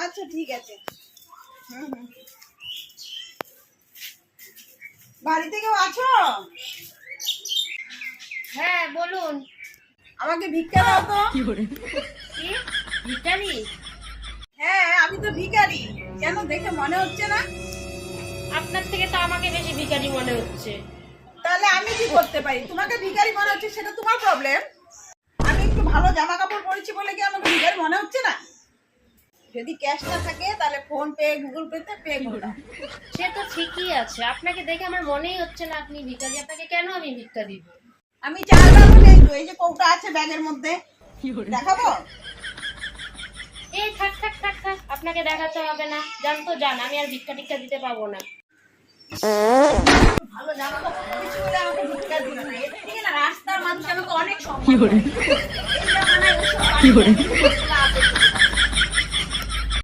আচ্ছা ঠিক আছে। বাড়িতে কেউ আছো? হ্যাঁ বলুন। আমাকে ভিক্ষা দাও তো। কি ভিখারি? হ্যাঁ আমি তো ভিখারি। কেন দেখে মনে হচ্ছে না? আপনার থেকে তো আমাকে বেশি ভিখারি মনে হচ্ছে। তাহলে আমি কি করতে পারি? তোমাকে ভিখারি মনে হচ্ছে সেটা তোমার প্রবলেম। আমি একটু ভালো জামা কাপড় পরেছি বলে কি আমাকে ভিখারি মনে হচ্ছে না? যদি ক্যাশ না থাকে তাহলে ফোন পে গুগল পে তে পে করে দাও। সে তো ঠিকই আছে, আপনাকে দেখে আমার মনেই হচ্ছে না আপনি ভিখারি। আপনাকে কেন আমি ভিক্ষা দিব? আমি চাল ডালও নেই তো, এই যে কৌটা আছে ব্যাগের মধ্যে, দেখাবো? এই থাক থাক থাক থাক, আপনাকে দেখাতে হবে না, জান তো জান, আমি আর ভিক্ষা টিক্ষা দিতে পাবো না। ভালো জামা কাপড় পরেছি বলে আমাকে ভিক্ষা দিল না। এর থেকে না রাস্তার মানুষ আমাকে অনেক সম্মান করে। এই জামানায় ওসব